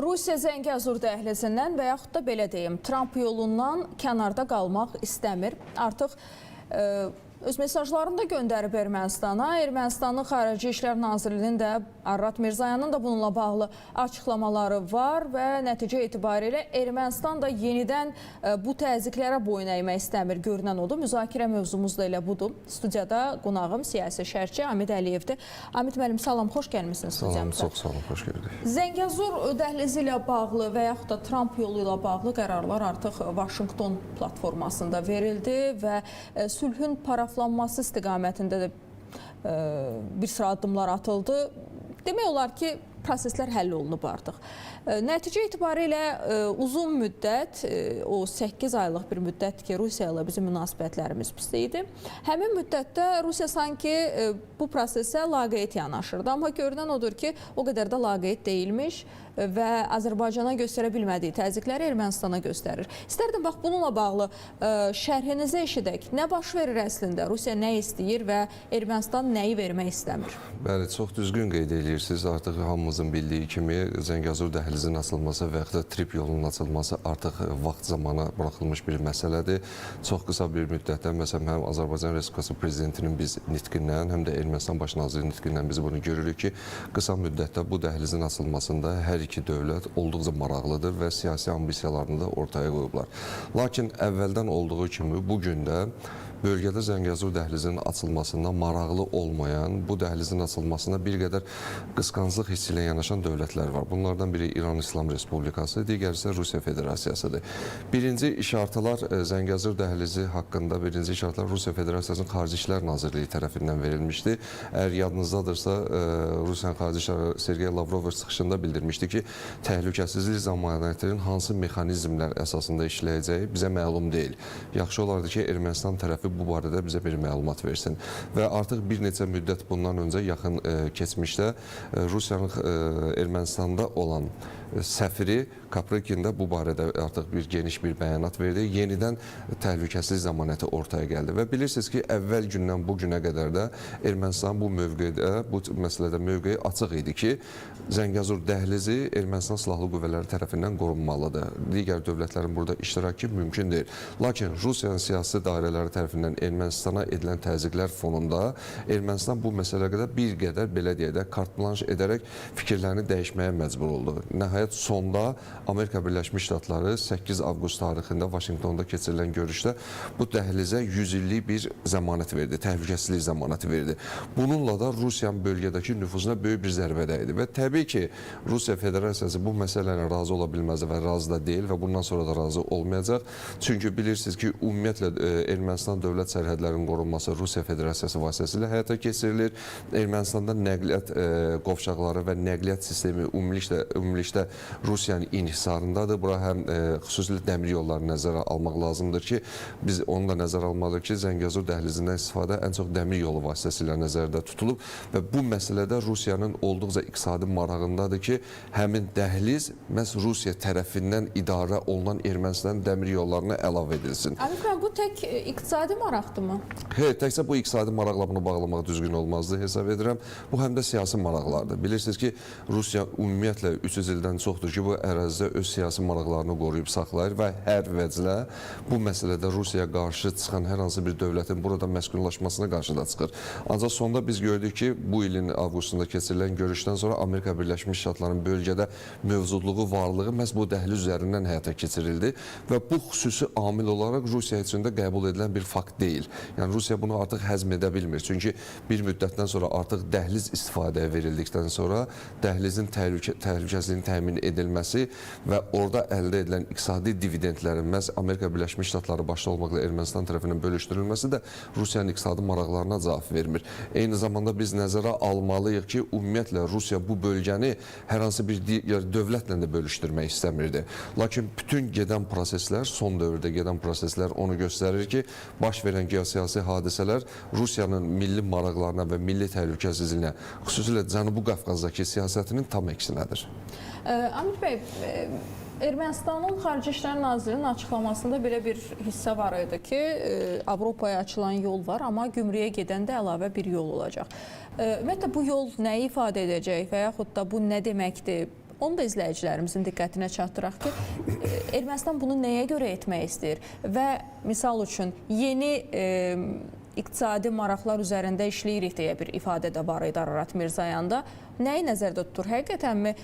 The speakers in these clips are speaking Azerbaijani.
Rusiya Zəngəzur dəhlizindən və yaxud da belə deyim, Tramp yolundan kənarda qalmaq istəmir. Artıq öz mesajlarını da göndərib Ermənistana. Ermənistanın Xarici İşlər Nazirliyinin də Arrat Mirzoyanın da bununla bağlı açıqlamaları var və nəticə etibarilə Ermənistan da yenidən bu təzyiqlərə boyun əymək istəmir. Görünən odur. Müzakirə mövzumuz da elə budur. Studiyada qonağım siyasi şərhçi Amid Əliyevdir. Amid müəllim, salam, xoş gəlmisiniz studiyamıza. Salam, çox sağ olun, xoş gördük. Zəngəzur dəhlizi ilə bağlı və yaxud da Tramp yolu ilə bağlı qərarlar artıq Vaşinqton platformasında verildi və sülhün paraflanması istiqamətində də bir sıra addımlar atıldı. Demək olar ki, proseslər həll olunub artıq. Nəticə etibarilə uzun müddət, o 8 aylıq bir müddət ki, Rusiya ilə bizim münasibətlərimiz pis idi. Həmin müddətdə Rusiya sanki bu prosesə laqeyd yanaşırdı. Amma görünən odur ki, o qədər də laqeyd deyilmiş və Azərbaycana göstərə bilmədiyi təzyiqləri Ermənistana göstərir. İstərdim, bax, bununla bağlı şərhinizi eşidək. Nə baş verir əslində? Rusiya nə istəyir və Ermənistan nəyi vermək istəmir? Bəli, çox düzgün qeyd edirsiniz. Artıq hamımızın bildiyi kimi Zəngəzur dəhlizinin açılması və yaxud da Trip yolunun açılması artıq vaxt zamana buraxılmış bir məsələdir. Çox qısa bir müddətdə, məsələn, həm Azərbaycan Respublikası Prezidentinin biz nitqindən, həm də Ermənistan Baş naziri nitqindən biz bunu görürük ki, qısa müddətdə bu dəhlizin açılmasında hər iki dövlət olduqca maraqlıdır və siyasi ambisiyalarını da ortaya qoyublar. Lakin əvvəldən olduğu kimi bugün də bölgədə Zəngəzur dəhlizinin açılmasında maraqlı olmayan, bu dəhlizin açılmasına bir qədər qısqanclıq hissi ilə yanaşan dövlətlər var. Bunlardan biri İran İslam Respublikası, digəri isə Rusiya Federasiyasıdır. Birinci işartılar Zəngəzur dəhlizi haqqında birinci işartılar Rusiya Federasiyasının Xarici İşlər Nazirliyi tərəfindən verilmişdi. Əgər yadınızdadırsa, Rusiyanın Xarici İşlər Sergey Lavrov çıxışında bildirmişdi ki, təhlükəsizlik zəmanətinin hansı mexanizmlər əsasında işləyəcəyi bizə məlum deyil. Yaxşı olardı ki, Ermənistan tərəfi bu barədə bizə bir məlumat versin. Və artıq bir neçə müddət bundan öncə yaxın keçmişdə Rusiyanın Ermənistanda olan səfiri Kaprikin də bu barədə artıq bir geniş bir bəyanat verdi. Yenidən təhlükəsizlik zəmanəti ortaya gəldi. Və bilirsiniz ki, əvvəl gündən bu günə qədər də Ermənistan bu mövqedə, bu məsələdə mövqeyi açıq idi ki, Zəngəzur dəhlizi Ermənistan Silahlı Qüvvələri tərəfindən qorunmalıdır. Digər dövlətlərin burada iştirakı mümkün deyil. Lakin Rusiyanın siyasi dairələri tərəfindən Ermənistana edilən təzyiqlər fonunda Ermənistan bu məsələdə bir qədər, belə deyək də, kart-blanş edərək fikirlərini dəyişməyə məcbur oldu. Nəhayət sonda Amerika Birləşmiş Ştatları 8 avqust tarixində Vaşinqtonda keçirilən görüşdə bu dəhlizə 100 illik bir zəmanət verdi, təhlükəsizlik zəmanəti verdi. Bununla da Rusiyanın bölgədəki nüfuzuna böyük bir zərbə dəydi və təbii ki, Rusiya Federasiyası bu məsələlə razı ola bilməz və razı da deyil və bundan sonra da razı olmayacaq. Çünki bilirsiniz ki, ümumiyyətlə Ermənistan dövlət sərhədlərinin qorunması Rusiya Federasiyası vasitəsilə həyata keçirilir. Ermənistanda nəqliyyat qovşaqları və nəqliyyat sistemi ümumilikdə Rusiyanın inhisarındadır. Bura həm xüsusilə dəmir yollarını nəzərə almaq lazımdır ki, biz onu da nəzərə almalıyıq ki, Zəngəzur dəhlizindən istifadə ən çox dəmir yolu vasitəsilə nəzərdə tutulub və bu məsələdə Rusiyanın olduqca iqtisadi marağındadır ki, həmin dəhliz məhz Rusiya tərəfindən idarə olunan Ermənistanın dəmir yollarına əlavə edilsin. Əmrəm, bu tək iqtisadi maraqdırmı? Təkcə bu iqtisadi maraqla bunu bağlamaq düzgün olmazdı hesab edirəm. Bu həm də siyasi maraqlardır. Bilirsiniz ki, Rusiya ümumiyyətlə 300 ildən çoxdur ki, bu ərazidə öz siyasi maraqlarını qoruyub saxlayır və hər vəclə bu məsələdə Rusiyaya qarşı çıxan hər hansı bir dövlətin burada məskunlaşmasına qarşı da çıxır. Ancaq sonda biz gördük ki, bu ilin avqustunda keçirilən görüşdən sonra Amerika Birləşmiş Ştatlarının bölgədə mövcudluğu, varlığı məhz bu dəhliz üzərindən həyata keçirildi və bu xüsusi amil olaraq Rusiya üçün də qəbul edilən bir fakt deyil. Yəni Rusiya bunu artıq həzm edə bilmir. Çünki bir müddətdən sonra artıq dəhliz istifadəyə verildikdən sonra dəhlizin təhlükəsizliyinin təmin edilməsi və orada əldə edilən iqtisadi dividendlərin məhz Amerika Birləşmiş Ştatları başda olmaqla Ermənistan tərəfindən bölüşdürülməsi də Rusiyanın iqtisadi maraqlarına cavab vermir. Eyni zamanda biz nəzərə almalıyıq ki, ümumiyyətlə Rusiya bu bölgəni hər hansı bir dövlətlə də bölüşdürmək istəmirdi. Lakin bütün gedən proseslər, son dövrdə gedən proseslər onu göstərir ki, baş verən geosiyasi hadisələr Rusiyanın milli maraqlarına və milli təhlükəsizliyinə, xüsusilə Cənubi Qafqazdakı siyasətinin tam əksinədir. Amir bəy, Ermənistanın Xarici İşlər Nazirinin açıqlamasında belə bir hissə var idi ki, Avropaya açılan yol var, amma gümrüyə gedən də əlavə bir yol olacaq. Ümumiyyətlə, bu yol nəyi ifadə edəcək və yaxud da bu nə deməkdir? Onu da izləyicilərimizin diqqətinə çatdıraq ki, Ermənistan bunu nəyə görə etmək istəyir və misal üçün yeni iqtisadi maraqlar üzərində işləyirik deyə bir ifadə də var idi Ararat Mirzayanda. Nəyi nəzərdə tutur? Həqiqətənmi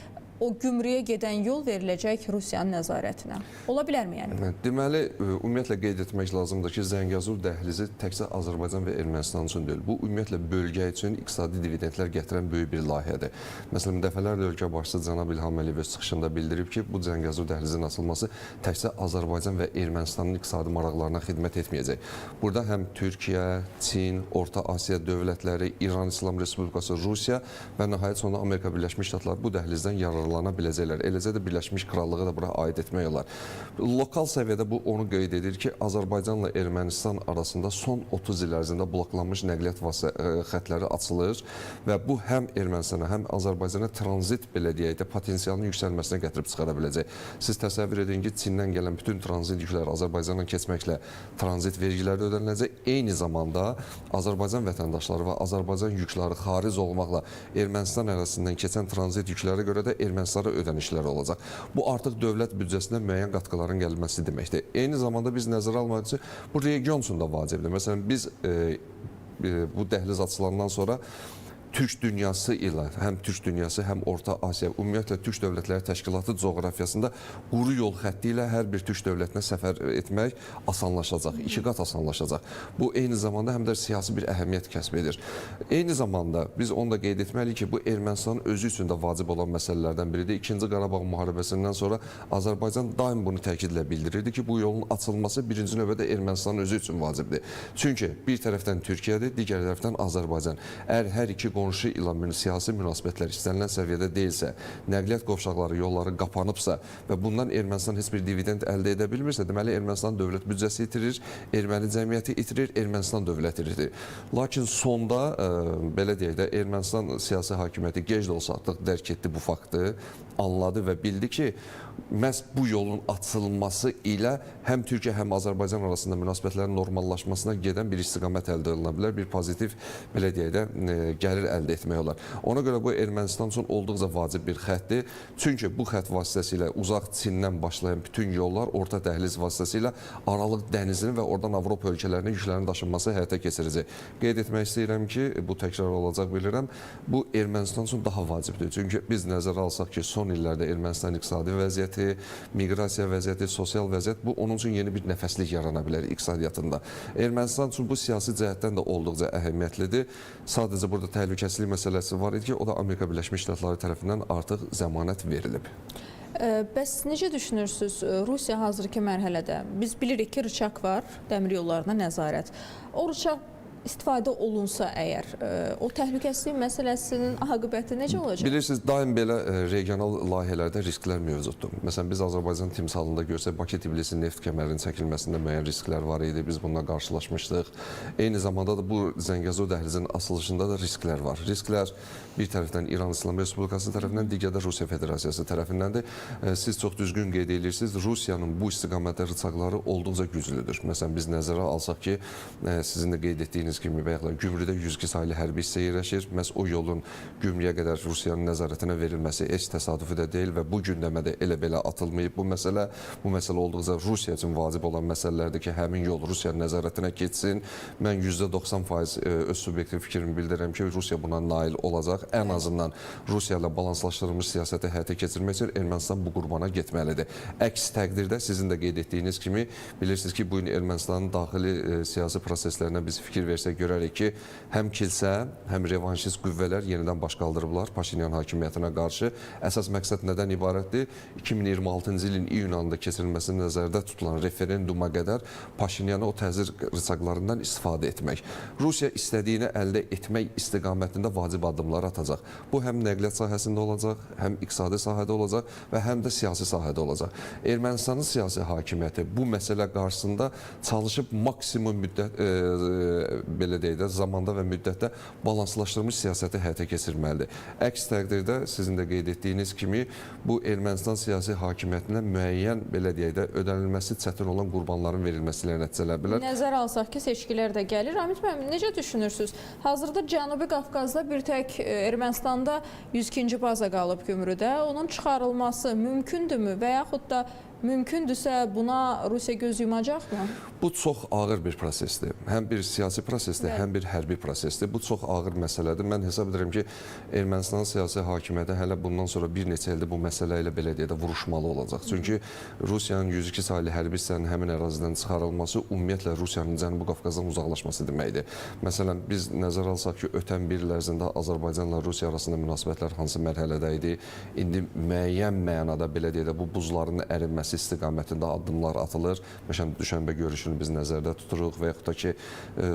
o gümrüyə gedən yol veriləcək Rusiyanın nəzarətinə? Ola bilərmi yəni? Deməli, ümumiyyətlə qeyd etmək lazımdır ki, Zəngəzur dəhlizi təkcə Azərbaycan və Ermənistan üçün deyil. Bu, ümumiyyətlə bölgə üçün iqtisadi dividendlər gətirən böyük bir layihədir. Məsələn, dəfələrlə ölkə başçısı cənab İlham Əliyev öz çıxışında bildirib ki, bu Zəngəzur dəhlizinin açılması təkcə Azərbaycan və Ermənistanın iqtisadi maraqlarına xidmət etməyəcək. Burada həm Türkiyə, Çin, Orta Asiya dövlətləri, İran İslam Respublikası, Rusiya və nəhayət sonra Amerika Birləşmiş Ştatları bu dəhlizdən yararlana biləcəklər. Eləcə də Birləşmiş Krallığı da bura aid etmək olar. Lokal səviyyədə bu onu qeyd edir ki, Azərbaycanla Ermənistan arasında son 30 il ərzində bloklanmış nəqliyyat xətləri açılır və bu həm Ermənistana, həm Azərbaycana tranzit, belə deyək də, potensialının yüksəlməsinə gətirib çıxara biləcək. Siz təsəvvür edin ki, Çindən gələn bütün tranzit yüklər Azərbaycandan keçməklə tranzit vergiləri ödəniləcək. Eyni zamanda Azərbaycan vətəndaşları və Azərbaycan yükləri xaric olmaqla Ermənistan ərazisindən keçən tranzit yüklərə görə də Ermənistana ödənişlər olacaq. Bu artıq dövlət büdcəsinə müəyyən qatqıların gəlməsi deməkdir. Eyni zamanda biz nəzərə almalıyıq ki, bu region üçün də vacibdir. Məsələn, biz bu dəhliz açılandan sonra Türk dünyası ilə, həm Türk dünyası, həm Orta Asiya, ümumiyyətlə Türk Dövlətləri Təşkilatı coğrafiyasında quru yol xətti ilə hər bir Türk dövlətinə səfər etmək asanlaşacaq, iki qat asanlaşacaq. Bu, eyni zamanda həm də siyasi bir əhəmiyyət kəsb edir. Eyni zamanda biz onu da qeyd etməliyik ki, bu Ermənistanın özü üçün də vacib olan məsələlərdən biridir. İkinci Qarabağ müharibəsindən sonra Azərbaycan daim bunu təkidlə bildirirdi ki, bu yolun açılması birinci növbədə Ermənistanın özü üçün vacibdir. Çünki bir tərəfdən Türkiyədir, digər tərəfdən Azərbaycan. Əgər hər iki qonşu ilə siyasi münasibətlər istənilən səviyyədə deyilsə, nəqliyyat qovşaqları, yolları qapanıbsa və bundan Ermənistan heç bir dividend əldə edə bilmirsə, deməli Ermənistan dövlət büdcəsi itirir, erməni cəmiyyəti itirir, Ermənistan dövləti itirir. Lakin sonda, belə deyək də, Ermənistan siyasi hakimiyyəti gec də olsa artıq dərk etdi bu faktı, anladı və bildi ki, məhz bu yolun açılması ilə həm Türkiyə, həm Azərbaycan arasında münasibətlərin normallaşmasına gedən bir istiqamət əldə oluna bilər, bir pozitiv, belə deyək də, gəlir əldə etmək olar. Ona görə bu Ermənistan üçün olduqca vacib bir xətdir. Çünki bu xətt vasitəsilə uzaq Çindən başlayan bütün yollar orta dəhliz vasitəsilə Aralıq dənizinin və oradan Avropa ölkələrinin yüklərin daşınması həyata keçiriləcək. Qeyd etmək istəyirəm ki, bu təkrar olacaq bilirəm, bu Ermənistan üçün daha vacibdir. Çünki biz nəzərə alsaq ki, son illərdə Ermənistan iqtisadi vəziyyəti, miqrasiya vəziyyəti, sosial vəziyyət, bu onun üçün yeni bir nəfəslik yarana bilər iqtisadiyyatında. Ermənistan üçün bu siyasi cəhətdən də olduqca əhəmiyyətlidir. Sadəcə burada təhlükəsizlik məsələsi var idi ki, o da Amerika Birləşmiş Ştatları tərəfindən artıq zəmanət verilib. Bəs necə düşünürsünüz, Rusiya hazırki mərhələdə, biz bilirik ki, rıçaq var, dəmir yollarına nəzarət. O rıçaq istifadə olunsa əgər, o təhlükəsizlik məsələsinin aqibəti necə olacaq? Bilirsiniz, daim belə regional layihələrdə risklər mövcuddur. Məsələn, biz Azərbaycan timsalında görsək, Bakı-Tbilisi neft kəmərinin çəkilməsində müəyyən risklər var idi, biz bununla qarşılaşmışdıq. Eyni zamanda da bu Zəngəzur dəhlizinin açılışında da risklər var. Risklər bir tərəfdən İran İslam Respublikası tərəfindən, digər də Rusiya Federasiyası tərəfindəndir. Siz çox düzgün qeyd edirsiniz, Rusiyanın bu istiqamətdə rıçaqları olduqca güclüdür. Məsələn, biz nəzərə alsaq ki, sizin də qeyd etdiyiniz kimi və Gümrüdə 102 saylı hərbi hissə yerləşir. Məhz o yolun Gümrüyə qədər Rusiyanın nəzarətinə verilməsi heç təsadüfi də deyil və bu gündəmədə elə-belə atılmayıb bu məsələ. Bu məsələ olduqca Rusiya üçün vacib olan məsələlərdir ki, həmin yol Rusiyanın nəzarətinə keçsin. Mən %90% öz subyektiv fikrimi bildirirəm ki, Rusiya buna nail olacaq. Ən azından Rusiya ilə balanslaşdırılmış siyasəti həyata keçirmək üçün Ermənistan bu qurbana getməlidir. Əks təqdirdə sizin də qeyd etdiyiniz kimi, bilirsiniz ki, bu gün Ermənistanın daxili siyasi proseslərinə biz fikir versək görərik ki, həm kilsə, həm revanşist qüvvələr yenidən baş qaldırıblar Paşinyan hakimiyyətinə qarşı. Əsas məqsəd nədən ibarətdir? 2026-cı ilin iyun ayında keçirilməsi nəzərdə tutulan referenduma qədər Paşinyana o təzyiq rıçaqlarından istifadə etmək. Rusiya istədiyini əldə etmək istiqamətində vacib addımlar atacaq. Bu həm nəqliyyat sahəsində olacaq, həm iqtisadi sahədə olacaq və həm də siyasi sahədə olacaq. Ermənistanın siyasi hakimiyyəti bu məsələ qarşısında çalışıb maksimum müddət belə deyək də, zamanda və müddətdə balanslaşdırılmış siyasəti həyata keçirməlidir. Əks təqdirdə sizin də qeyd etdiyiniz kimi bu Ermənistan siyasi hakimiyyətinə müəyyən belə deyək də ödənilməsi çətin olan qurbanların verilməsi ilə nəticələnə bilər. Nəzərə alsaq ki, seçkilər də gəlir. Amit müəllim, necə düşünürsünüz? Hazırda Cənubi Qafqazda bir tək Ermənistanda 102-ci baza qalıb Gümrüdə. Onun çıxarılması mümkündürmü və yaxud da mümkündürsə buna Rusiya göz yumacaqmı? Bu çox ağır bir prosesdir. Həm bir siyasi prosesdir, həm bir hərbi prosesdir. Bu çox ağır məsələdir. Mən hesab edirəm ki, Ermənistan siyasi hakimiyyəti hələ bundan sonra bir neçə ildir bu məsələ ilə belə deyə də vuruşmalı olacaq. Çünki Rusiyanın 102 saylı hərbi hissənin həmin ərazidən çıxarılması ümumiyyətlə Rusiyanın Cənubi Qafqazdan uzaqlaşması deməkdir. Məsələn, biz nəzərə alsaq ki, ötən bir il ərzində Azərbaycanla Rusiya arasında münasibətlər hansı mərhələdə idi? İndi müəyyən mənada belə deyə də bu buzların ərinməsi istiqamətində addımlar atılır. Məsələn, düşənbə görüşünü biz nəzərdə tuturuq və yaxud da ki,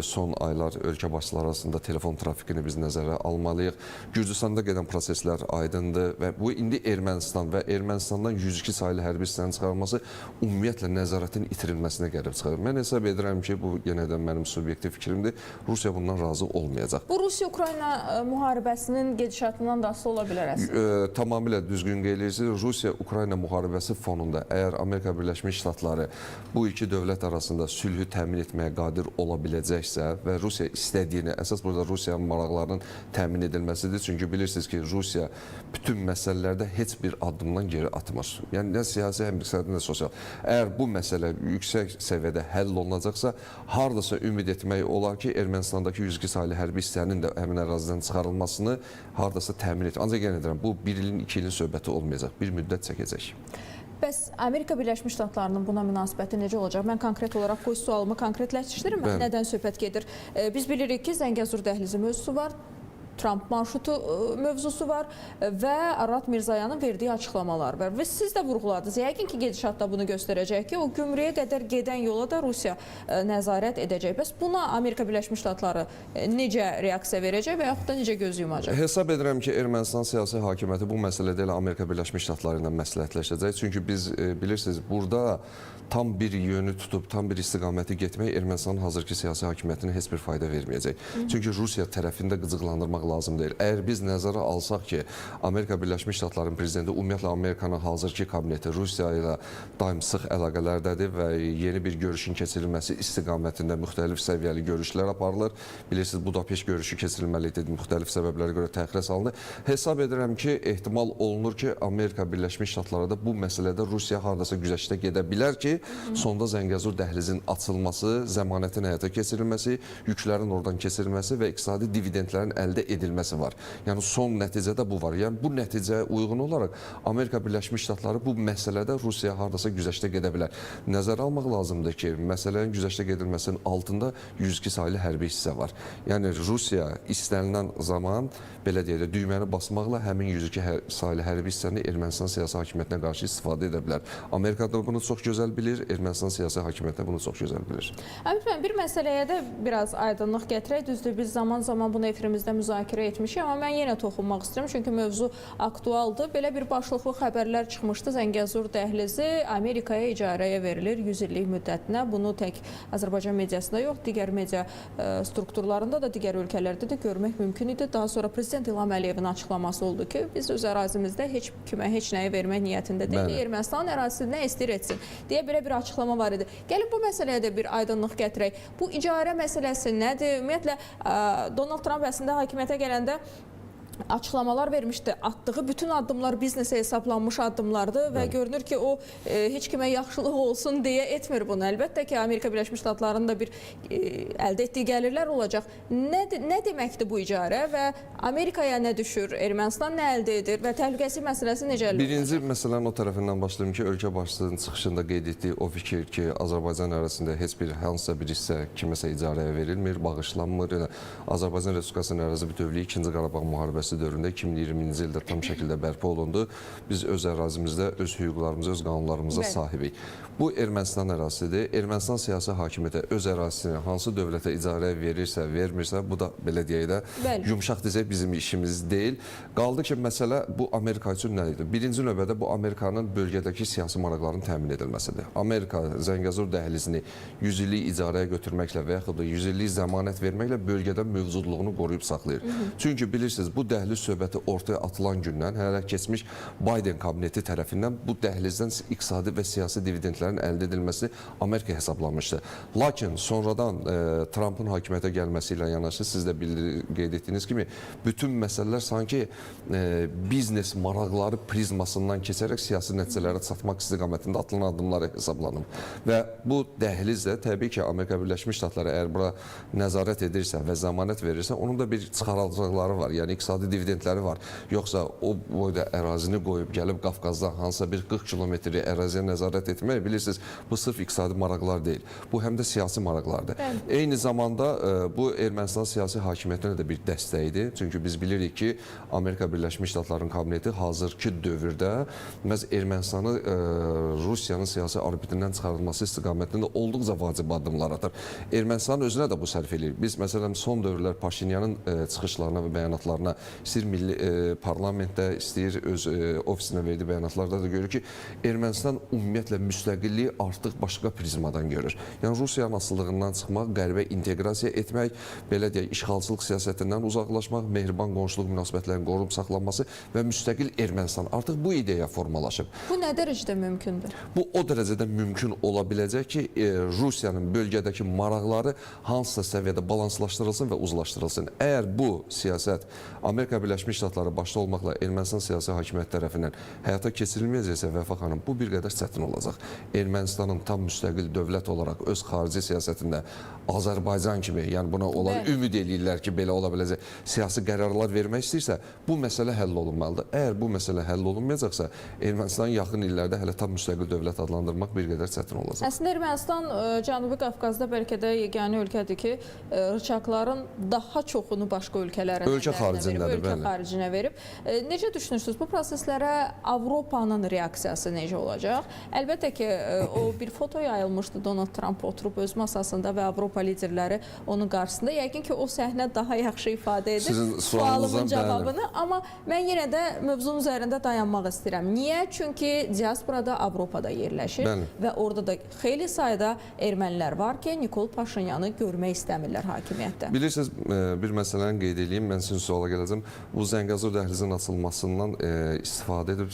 son aylar ölkə başçıları arasında telefon trafikini biz nəzərə almalıyıq. Gürcüstanda gedən proseslər aydındır və bu indi Ermənistan və Ermənistandan 102 saylı hərbi hissənin çıxarılması ümumiyyətlə nəzarətin itirilməsinə gəlib çıxır. Mən hesab edirəm ki, bu yenə də mənim subyektiv fikrimdir. Rusiya bundan razı olmayacaq. Bu Rusiya-Ukrayna müharibəsinin gedişatından da asılı ola bilər əslində. Tamamilə düzgün qeyd edirsiniz. Rusiya-Ukrayna müharibəsi fonunda əgər Amerika Birləşmiş Ştatları bu iki dövlət arasında sülhü təmin etməyə qadir ola biləcəksə və Rusiya istədiyini, əsas burada Rusiyanın maraqlarının təmin edilməsidir. Çünki bilirsiniz ki, Rusiya bütün məsələlərdə heç bir addımdan geri atmır. Yəni, nə siyasi, həm iqtisadi, nə sosial. Əgər bu məsələ yüksək səviyyədə həll olunacaqsa, hardasa ümid etmək olar ki, Ermənistandakı 102 saylı hərbi hissənin də həmin ərazidən çıxarılmasını hardasa təmin etmək. Ancaq yenə deyirəm, bu bir ilin, 2 ilin söhbəti olmayacaq. Bir müddət çəkəcək. Bəs Amerika Birləşmiş Ştatlarının buna münasibəti necə olacaq? Mən konkret olaraq bu sualımı konkretləşdirirəm. Nədən söhbət gedir? Biz bilirik ki, Zəngəzur dəhlizi mövzusu var. Trump marşrutu mövzusu var və Arat Mirzoyanın verdiyi açıqlamalar var. Və siz də vurğuladınız. Yəqin ki, gedişatda bunu göstərəcək ki, o Gümrüyə qədər gedən yola da Rusiya nəzarət edəcək. Bəs buna Amerika Birləşmiş Ştatları necə reaksiya verəcək və yaxud da necə göz yumacaq? Hesab edirəm ki, Ermənistan siyasi hakimiyyəti bu məsələdə elə Amerika Birləşmiş Ştatları ilə məsləhətləşəcək. Çünki biz bilirsiniz, burada tam bir yönü tutub, tam bir istiqaməti getmək Ermənistanın hazırki siyasi hakimiyyətinə heç bir fayda verməyəcək. Çünki Rusiya tərəfində qıcıqlandırmaq lazım deyil. Əgər biz nəzərə alsaq ki, Amerika Birləşmiş Ştatlarının prezidenti, ümumiyyətlə Amerikanın hazırki kabineti Rusiya ilə daim sıx əlaqələrdədir və yeni bir görüşün keçirilməsi istiqamətində müxtəlif səviyyəli görüşlər aparılır. Bilirsiniz, Budapeşt görüşü keçirilməli idi, müxtəlif səbəblərə görə təxirə salındı. Hesab edirəm ki, ehtimal olunur ki, Amerika Birləşmiş Ştatları da bu məsələdə Rusiya hardasa güzəştə gedə bilər ki, sonda Zəngəzur dəhlizinin açılması, zəmanətin həyata keçirilməsi, yüklərin oradan keçirilməsi və iqtisadi dividendlərin əldə edilməsi var. Yəni son nəticədə bu var. Yəni bu nəticəyə uyğun olaraq Amerika Birləşmiş Ştatları bu məsələdə Rusiyaya hardasa güzəştə gedə bilər. Nəzərə almaq lazımdır ki, məsələnin güzəştə gedilməsinin altında 102 saylı hərbi hissə var. Yəni Rusiya istənilən zaman belə deyək də düyməni basmaqla həmin 102 saylı hərbi hissəni Ermənistan siyasi hakimiyyətinə qarşı istifadə edə bilər. Amerika da bunu çox gözəl bilir, Ermənistan siyasi hakimiyyəti bunu çox gözəl bilir. Əmid müəllim, bir məsələyə də biraz aydınlıq gətirək. Düzdür, biz zaman-zaman bunu efirimizdə müzakirə etmişik, amma mən yenə toxunmaq istəyirəm, çünki mövzu aktualdır. Belə bir başlıqlı xəbərlər çıxmışdı. Zəngəzur dəhlizi Amerikaya icarəyə verilir 100 illik müddətinə. Bunu tək Azərbaycan mediasında yox, digər media strukturlarında da, digər ölkələrdə də görmək mümkün idi. Daha sonra Prezident İlham Əliyevin açıqlaması oldu ki, biz öz ərazimizdə heç kimə heç nəyi vermək niyyətində deyilik. Ermənistan ərazisi nə istir etsin deyə belə bir açıqlama var idi. Gəlin bu məsələyə də bir aydınlıq gətirək. Bu icarə məsələsi nədir? Ümumiyyətlə, Donald Trump əslində hakimiyyətə gələndə açıqlamalar vermişdi. Atdığı bütün addımlar biznesə hesablanmış addımlardır və görünür ki, o heç kimə yaxşılıq olsun deyə etmir bunu. Əlbəttə ki, Amerika Birləşmiş Ştatlarının da bir əldə etdiyi gəlirlər olacaq. Nə deməkdir bu icarə və Amerikaya nə düşür, Ermənistan nə əldə edir və təhlükəsizlik məsələsi necə əldə edilir? Birinci məsələnin o tərəfindən başlayım ki, ölkə başçısının çıxışında qeyd etdiyi o fikir ki, Azərbaycan ərazisində heç bir hansısa bir hissə kiməsə icarəyə verilmir, bağışlanmır. Yəni, Azərbaycan Respublikasının ərazi bütövlüyü 2-ci Qarabağ müharibəsi dövrəsi dövründə 2020-ci ildə tam şəkildə bərpa olundu. Biz öz ərazimizdə öz hüquqlarımıza, öz qanunlarımıza sahibik. Bu Ermənistan ərazisidir. Ermənistan siyasi hakimiyyəti öz ərazisini hansı dövlətə icarəyə verirsə, vermirsə, bu da belə deyək də yumşaq desək bizim işimiz deyil. Qaldı ki, məsələ bu Amerika üçün nə idi? Birinci növbədə bu Amerikanın bölgədəki siyasi maraqlarının təmin edilməsidir. Amerika Zəngəzur dəhlizini 100 illik icarəyə götürməklə və yaxud da 100 illik zəmanət verməklə bölgədə mövcudluğunu qoruyub saxlayır. Çünki bilirsiniz, bu dəhliz söhbəti ortaya atılan gündən hələ keçmiş Biden kabineti tərəfindən bu dəhlizdən iqtisadi və siyasi dividendlərin əldə edilməsi Amerika hesablamışdı. Lakin sonradan Trumpın hakimiyyətə gəlməsi ilə yanaşı siz də qeyd etdiyiniz kimi bütün məsələlər sanki biznes maraqları prizmasından keçərək siyasi nəticələrə çatmaq istiqamətində atılan addımlar hesablanıb. Və bu dəhlizlə təbii ki, Amerika Birləşmiş Ştatları əgər bura nəzarət edirsə və zəmanət verirsə, onun da bir çıxaracaqları var, yəni iqtisadi dividendləri var. Yoxsa o boyda ərazini qoyub gəlib Qafqazdan hansısa bir 40 kilometri əraziyə nəzarət etmək, bilirsiniz, bu sırf iqtisadi maraqlar deyil. Bu həm də siyasi maraqlardır. Eyni zamanda bu Ermənistan siyasi hakimiyyətinə də bir dəstəyidir. Çünki biz bilirik ki, Amerika Birləşmiş Ştatlarının kabineti hazırki dövrdə məhz Ermənistanı Rusiyanın siyasi orbitindən çıxarılması istiqamətində olduqca vacib addımlar atır. Ermənistanın özünə də bu sərf edir. Biz məsələn son dövrlər Paşinyanın çıxışlarına və bəyanatlarına istəyir milli parlamentdə, istəyir öz ofisinə verdiyi bəyanatlarda da görür ki, Ermənistan ümumiyyətlə müstəqilliyi artıq başqa prizmadan görür. Yəni Rusiyanın asılılığından çıxmaq, qərbə inteqrasiya etmək, belə deyək, işğalçılıq siyasətindən uzaqlaşmaq, mehriban qonşuluq münasibətlərinin qorunub saxlanması və müstəqil Ermənistan. Artıq bu ideya formalaşıb. Bu nə dərəcədə mümkündür? Bu o dərəcədə mümkün ola biləcək ki, Rusiyanın bölgədəki maraqları hansısa səviyyədə balanslaşdırılsın və uzlaşdırılsın. Əgər bu siyasət Amerika Birləşmiş Ştatları başda olmaqla Ermənistan siyasi hakimiyyəti tərəfindən həyata keçirilməyəcəksə, Vəfa xanım, bu bir qədər çətin olacaq. Ermənistanın tam müstəqil dövlət olaraq öz xarici siyasətində Azərbaycan kimi, yəni buna onlar ümid edirlər ki, belə ola biləcək siyasi qərarlar vermək istəyirsə, bu məsələ həll olunmalıdır. Əgər bu məsələ həll olunmayacaqsa, Ermənistanın yaxın illərdə hələ tam müstəqil dövlət adlandırmaq bir qədər çətin olacaq. Əslində Ermənistan Cənubi Qafqazda bəlkə də yeganə ölkədir ki, rıçaqların daha çoxunu başqa ölkələrin ölkə xaricinə verib. Necə düşünürsünüz? Bu proseslərə Avropanın reaksiyası necə olacaq? Əlbəttə ki, o bir foto yayılmışdı, Donald Trump oturub öz masasında və Avropa liderləri onun qarşısında. Yəqin ki, o səhnə daha yaxşı ifadə edir sualımın cavabını. Amma mən yenə də mövzunun üzərində dayanmaq istəyirəm. Niyə? Çünki diasporada Avropada yerləşir və orada da xeyli sayda ermənilər var ki, Nikol Paşinyanı görmək istəmirlər hakimiyyətdə. Bilirsiniz, bir məsələni qeyd edeyim, mən sizin suala gələcəm. Bu Zəngəzur dəhlizinin açılmasından istifadə edib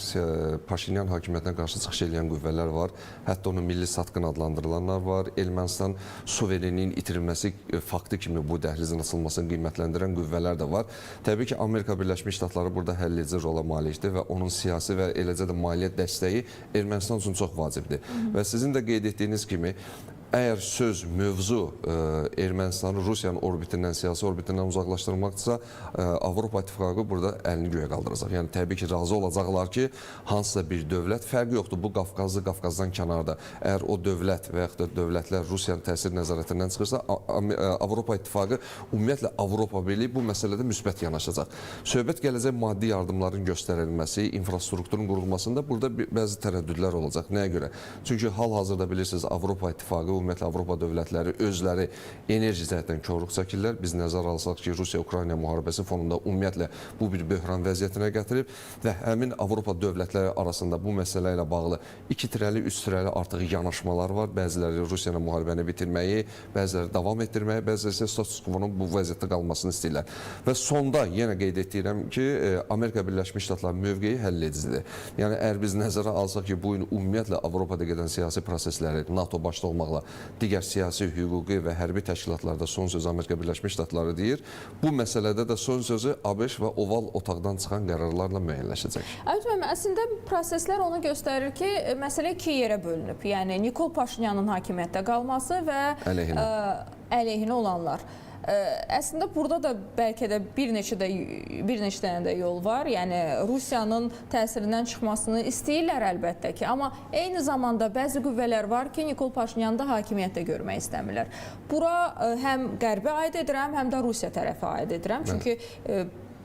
Paşinyan hakimiyyətinə qarşı çıxış edən qüvvələr var. Hətta onu milli satqın adlandırılanlar var. Ermənistan suverenliyin itirilməsi faktı kimi bu dəhlizin açılmasını qiymətləndirən qüvvələr də var. Təbii ki, Amerika Birləşmiş Ştatları burada həlledici rola malikdir və onun siyasi və eləcə də maliyyə dəstəyi Ermənistan üçün çox vacibdir. Və sizin də qeyd etdiyiniz kimi, əgər söz, mövzu Ermənistanı Rusiyanın orbitindən, siyasi orbitindən uzaqlaşdırmaqdırsa, Avropa İttifaqı burada əlini göyə qaldıracaq. Yəni, təbii ki, razı olacaqlar ki, hansısa bir dövlət, fərqi yoxdur, bu Qafqazlı, Qafqazdan kənarda. Əgər o dövlət və yaxud da dövlətlər Rusiyanın təsir nəzarətindən çıxırsa, Avropa İttifaqı, ümumiyyətlə Avropa Birliyi bu məsələdə müsbət yanaşacaq. Söhbət gələcək maddi yardımların göstərilməsi, infrastrukturun qurulmasında burada bəzi tərəddüdlər olacaq. Nəyə görə? Çünki hal-hazırda bilirsiniz, Avropa İttifaqı, ümumiyyətlə Avropa dövlətləri özləri enerji cəhətdən korluq çəkirlər. Biz nəzərə alsaq ki, Rusiya-Ukrayna müharibəsi fonunda ümumiyyətlə bu bir böhran vəziyyətinə gətirib və həmin Avropa dövlətləri arasında bu məsələ ilə bağlı 2 tirəli, 3 tirəli artıq yanaşmalar var. Bəziləri Rusiyanın müharibəni bitirməyi, bəziləri davam etdirməyi, bəziləri isə status quo-nun bu vəziyyətdə qalmasını istəyirlər. Və sonda yenə qeyd etdirəm ki, Amerika Birləşmiş Ştatları mövqeyi həlledicidir. Yəni, əgər biz nəzərə alsaq ki, bu gün ümumiyyətlə Avropada gedən siyasi prosesləri NATO başda olmaqla digər siyasi, hüquqi və hərbi təşkilatlarda son sözü Amerika Birləşmiş Ştatları deyir. Bu məsələdə də son sözü ABŞ və oval otaqdan çıxan qərarlarla müəyyənləşəcək. Əvət müəllim, əslində proseslər onu göstərir ki, məsələ 2 yerə bölünüb. Yəni, Nikol Paşinyanın hakimiyyətdə qalması və əleyhinə olanlar. Əslində burada da bəlkə də bir neçə dənə də yol var. Yəni Rusiyanın təsirindən çıxmasını istəyirlər əlbəttə ki, amma eyni zamanda bəzi qüvvələr var ki, Nikol Paşinyanı da hakimiyyətdə görmək istəmirlər. Bura həm Qərbə aid edirəm, həm də Rusiya tərəfə aid edirəm. Çünki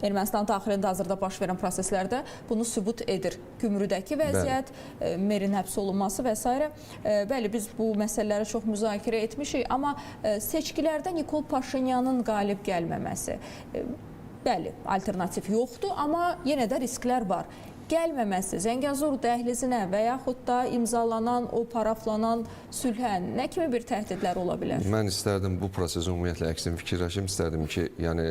Ermənistan daxilində hazırda baş verən proseslərdə bunu sübut edir. Gümrüdəki vəziyyət, merin həbs olunması və s. Bəli, biz bu məsələləri çox müzakirə etmişik, amma seçkilərdə Nikol Paşinyanın qalib gəlməməsi, bəli, alternativ yoxdur, amma yenə də risklər var. Gəlməməsi Zəngəzur dəhlizinə və yaxud da imzalanan, o paraflanan sülhə nə kimi bir təhdidlər ola bilər? Mən istərdim bu prosesi ümumiyyətlə əksin fikirləşim. İstərdim ki, yəni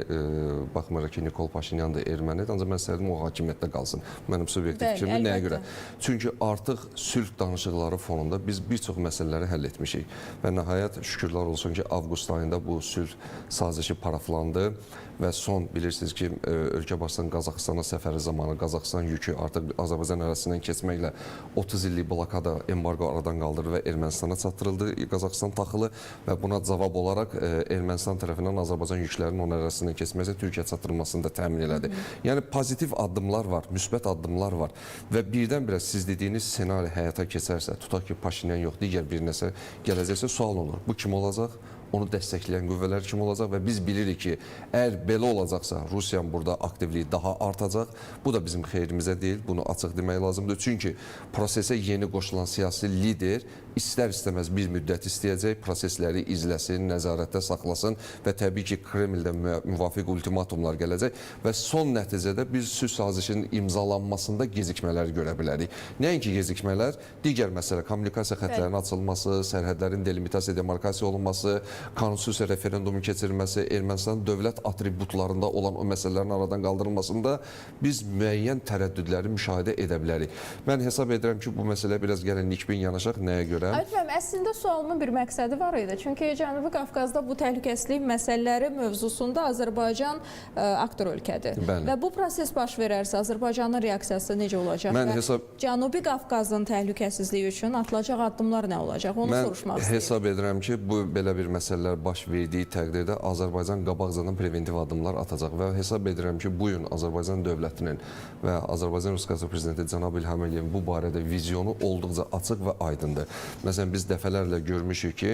baxmayaraq ki, Nikol Paşinyan da ermənidir, ancaq mən istərdim o hakimiyyətdə qalsın. Mənim subyektiv fikrimdir. Nəyə görə? Çünki artıq sülh danışıqları fonunda biz bir çox məsələləri həll etmişik və nəhayət şükürlər olsun ki, avqust ayında bu sülh sazişi paraflandı və son bilirsiniz ki, ölkə başçısının Qazaxıstana səfəri zamanı Qazaxıstan yükü artıq Azərbaycan ərazisindən keçməklə 30 illik blokada, embargo aradan qaldırıldı və Ermənistana çatdırıldı Qazaxıstan taxılı və buna cavab olaraq Ermənistan tərəfindən Azərbaycan yüklərinin onun ərazisindən keçməsi Türkiyə çatdırılmasını da təmin elədi. Yəni pozitiv addımlar var, müsbət addımlar var və birdən-birə siz dediyiniz ssenari həyata keçərsə, tutaq ki, Paşinyan yox, digər bir nəsə gələcəksə sual olur. Bu kim olacaq? Onu dəstəkləyən qüvvələr kim olacaq və biz bilirik ki, əgər belə olacaqsa Rusiyanın burada aktivliyi daha artacaq. Bu da bizim xeyrimizə deyil, bunu açıq demək lazımdır. Çünki prosesə yeni qoşulan siyasi lider istər-istəməz bir müddət istəyəcək, prosesləri izləsin, nəzarətdə saxlasın və təbii ki, Kremldən müvafiq ultimatumlar gələcək və son nəticədə biz sülh sazişinin imzalanmasında gecikmələr görə bilərik. Nəinki gecikmələr, digər məsələ, kommunikasiya xətlərinin açılması, sərhədlərin delimitasiya, demarkasiya olunması, konstitusiya referendumun keçirilməsi, Ermənistanın dövlət atributlarında olan o məsələlərin aradan qaldırılmasında biz müəyyən tərəddüdləri müşahidə edə bilərik. Mən hesab edirəm ki, bu məsələ biraz gəlin nikbin yanaşaq. Nəyə görə? Ayət müəllim, əslində sualımın bir məqsədi var idi. Çünki Cənubi Qafqazda bu təhlükəsizlik məsələləri mövzusunda Azərbaycan aktor ölkədir. Bəli. Və bu proses baş verərsə Azərbaycanın reaksiyası necə olacaq? Və Cənubi Qafqazın təhlükəsizliyi üçün atılacaq addımlar nə olacaq? Onu soruşmaq istəyirəm. Mən hesab edirəm ki, bu belə bir məsələlər baş verdiyi təqdirdə Azərbaycan qabaqcadan preventiv addımlar atacaq və hesab edirəm ki, bu gün Azərbaycan dövlətinin və Azərbaycan Respublikası prezidenti cənab İlham Əliyevin bu barədə vizyonu olduqca açıq və aydındır. Məsələn, biz dəfələrlə görmüşük ki,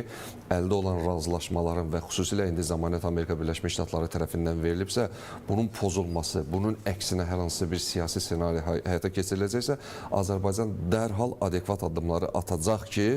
əldə olan razılaşmaların və xüsusilə indi zəmanət Amerika Birləşmiş Ştatları tərəfindən verilibsə, bunun pozulması, bunun əksinə hər hansı bir siyasi ssenari həyata keçiriləcəksə, Azərbaycan dərhal adekvat addımları atacaq ki,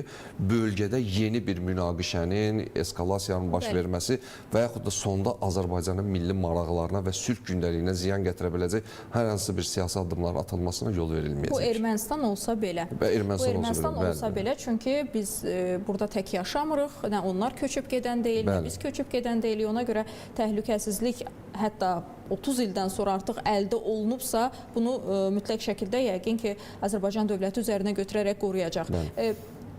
bölgədə yeni bir münaqişənin, eskalasiyanın baş verməsi və yaxud da sonda Azərbaycanın milli maraqlarına və sülh gündəliyinə ziyan gətirə biləcək hər hansı bir siyasi addımların atılmasına yol verilməyəcək. Bu Ermənistan olsa belə. Və Ermənistan olsa belə, çünki biz burada tək yaşamırıq, nə onlar köçüb gedən deyil, nə biz köçüb gedən deyilik. Ona görə təhlükəsizlik hətta 30 ildən sonra artıq əldə olunubsa, bunu mütləq şəkildə yəqin ki, Azərbaycan dövləti üzərinə götürərək qoruyacaq.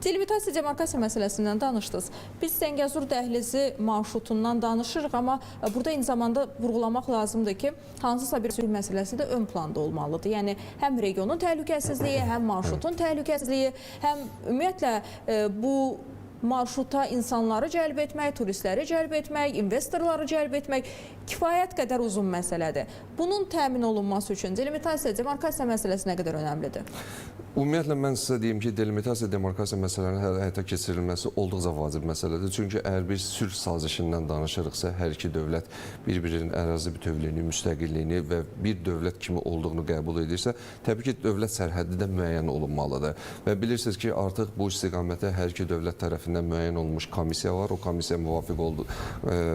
Delimitasiya, demarkasiya məsələsindən danışdınız. Biz Zəngəzur dəhlizi marşrutundan danışırıq, amma burada eyni zamanda vurğulamaq lazımdır ki, hansısa bir sülh məsələsi də ön planda olmalıdır. Yəni, həm regionun təhlükəsizliyi, həm marşrutun təhlükəsizliyi, həm ümumiyyətlə bu marşruta insanları cəlb etmək, turistləri cəlb etmək, investorları cəlb etmək kifayət qədər uzun məsələdir. Bunun təmin olunması üçün delimitasiya, demarkasiya məsələsi nə qədər önəmlidir? Ümumiyyətlə, mən sizə deyim ki, delimitasiya, demarkasiya məsələlərinin həyata keçirilməsi olduqca vacib məsələdir. Çünki əgər biz sülh sazişindən danışırıqsa, hər iki dövlət bir-birinin ərazi bütövlüyünü, müstəqilliyini və bir dövlət kimi olduğunu qəbul edirsə, təbii ki, dövlət sərhəddi də müəyyən olunmalıdır. Və bilirsiniz ki, artıq bu istiqamətə hər iki dövlət tərəfindən müəyyən olunmuş komissiya var. O komissiya müvafiq olduğu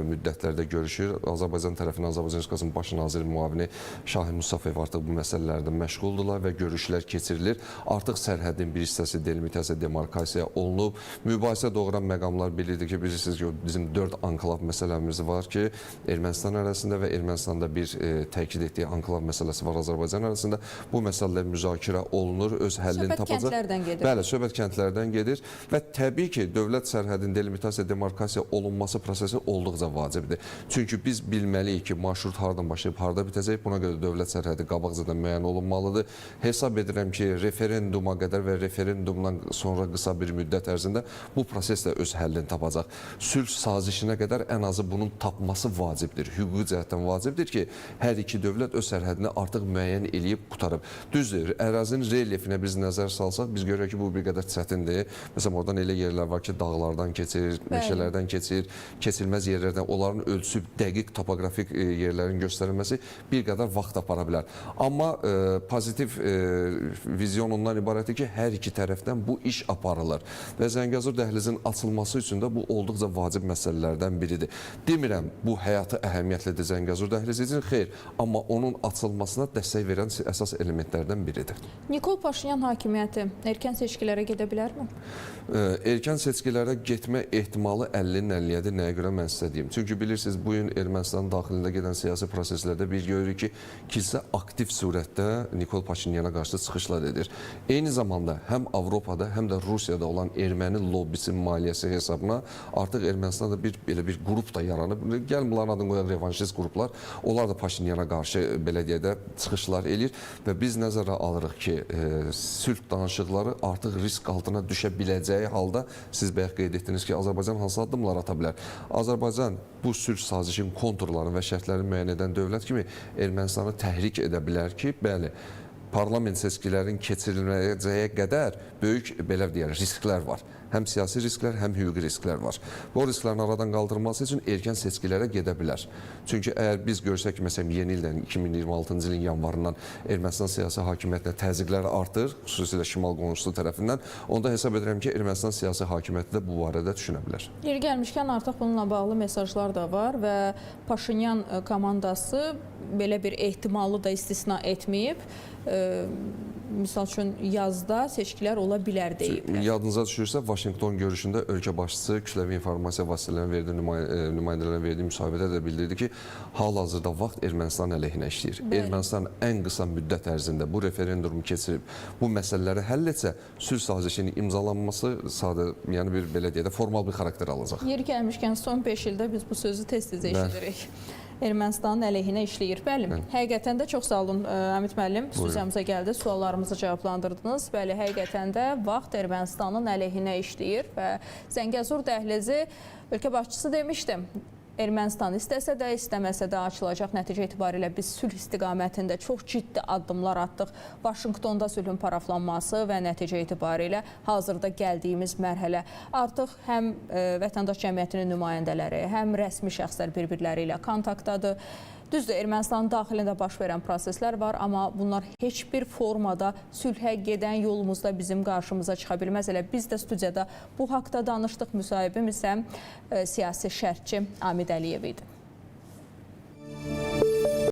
müddətlərdə görüşür. Azərbaycan tərəfindən Azərbaycan Respublikasının baş naziri müavini Şahin Mustafayev artıq bu məsələlərdə məşğuldurlar və görüşlər keçirilir. Artıq sərhədin bir hissəsi delimitasiya, demarkasiya olunub. Mübahisə doğuran məqamlar bilirdik ki, bilirsiniz ki, bizim 4 anklav məsələmiz var ki, Ermənistan ərazisində və Ermənistanda bir təkid etdiyi anklav məsələsi var Azərbaycan ərazisində. Bu məsələlər müzakirə olunur, öz həllini tapacaq. Söhbət kəndlərdən gedir. Bəli, söhbət kəndlərdən gedir və təbii ki, dövlət sərhədin delimitasiya, demarkasiya olunması prosesi olduqca vacibdir. Çünki biz bilməliyik ki, marşrut haradan başlayıb, harada bitəcək. Buna görə dövlət sərhədi qabaqcadan müəyyən olunmalıdır. Hesab edirəm ki, referenduma qədər və referendumdan sonra qısa bir müddət ərzində bu proses də öz həllini tapacaq. Sülh sazişinə qədər ən azı bunun tapması vacibdir. Hüquqi cəhətdən vacibdir ki, hər iki dövlət öz sərhədini artıq müəyyən eləyib qutarıb. Düzdür, ərazinin relyefinə biz nəzər salsaq, biz görürük ki, bu bir qədər çətindir. Məsələn, oradan elə yerlər var ki, ki, dağlardan keçir, meşələrdən keçir, keçilməz yerlərdən, onların ölçüb dəqiq topoqrafik yerlərin göstərilməsi bir qədər vaxt apara bilər. Amma pozitiv vizyon ondan ibarətdir ki, hər iki tərəfdən bu iş aparılır və Zəngəzur dəhlizinin açılması üçün də bu olduqca vacib məsələlərdən biridir. Demirəm, bu həyatı əhəmiyyətlidir Zəngəzur dəhlizi üçün, xeyr, amma onun açılmasına dəstək verən əsas elementlərdən biridir. Nikol Paşinyan hakimiyyəti erkən seçkilərə gedə bilərmi? Erkən seçkilərə getmə ehtimalı 50-nin 50-yədir. Nəyə görə mən sizə deyim? Çünki bilirsiniz, bu gün Ermənistanın daxilində gedən siyasi proseslərdə bir görürük ki, kilsə aktiv surətdə Nikol Paşinyana qarşı çıxışlar edir. Eyni zamanda həm Avropada, həm də Rusiyada olan erməni lobbisi maliyyəsi hesabına artıq Ermənistanda belə bir qrup da yaranıb. Gəlin bunların adını qoyan revanşist qruplar, onlar da Paşinyana qarşı belə deyək də çıxışlar eləyir və biz nəzərə alırıq ki, sülh danışıqları artıq risk altına düşə biləcəyi halda siz bayaq qeyd etdiniz ki, Azərbaycan hansı addımlar ata bilər? Azərbaycan bu sülh sazişin konturlarını və şərtlərini müəyyən edən dövlət kimi Ermənistanı təhrik edə bilər ki, bəli, parlament seçkilərin keçiriləcəyə qədər böyük belə deyək, risklər var. Həm siyasi risklər, həm hüquqi risklər var. Bu risklərin aradan qaldırılması üçün erkən seçkilərə gedə bilər. Çünki əgər biz görsək ki, məsələn, yeni ildən 2026-cı ilin yanvarından Ermənistan siyasi hakimiyyətinə təzyiqlər artır, xüsusilə Şimal qonşusu tərəfindən, onda hesab edirəm ki, Ermənistan siyasi hakimiyyəti də bu barədə düşünə bilər. Yeri gəlmişkən artıq bununla bağlı mesajlar da var və Paşinyan komandası belə bir ehtimalı da istisna etməyib. Misal üçün yazda seçkilər ola bilər deyiblər. Yadınıza düşürsə, Vaşinqton görüşündə ölkə başçısı kütləvi informasiya vasitələrinin verdiyi nümayəndələrin verdiyi müsahibədə də bildirdi ki, hal-hazırda vaxt Ermənistan əleyhinə işləyir. Ermənistan ən qısa müddət ərzində bu referendumu keçirib, bu məsələləri həll etsə, sülh sazişinin imzalanması sadə, yəni bir belə deyək də formal bir xarakter alacaq. Yeri gəlmişkən son 5 ildə biz bu sözü tez-tez eşidirik. Ermənistanın əleyhinə işləyir. Bəli, həqiqətən də çox sağ olun Əmid müəllim, studiyamıza gəldi, suallarımızı cavablandırdınız. Bəli, həqiqətən də vaxt Ermənistanın əleyhinə işləyir və Zəngəzur dəhlizi ölkə başçısı demişdi. Ermənistan istəsə də, istəməsə də açılacaq. Nəticə etibarilə biz sülh istiqamətində çox ciddi addımlar atdıq. Vaşinqtonda sülhün paraflanması və nəticə etibarilə hazırda gəldiyimiz mərhələ artıq həm vətəndaş cəmiyyətinin nümayəndələri, həm rəsmi şəxslər bir-birləri ilə kontaktdadır. Düzdür, Ermənistanın daxilində baş verən proseslər var, amma bunlar heç bir formada sülhə gedən yolumuzda bizim qarşımıza çıxa bilməz. Elə biz də studiyada bu haqda danışdıq. Müsahibim isə siyasi şərhçi Amid Əliyev idi.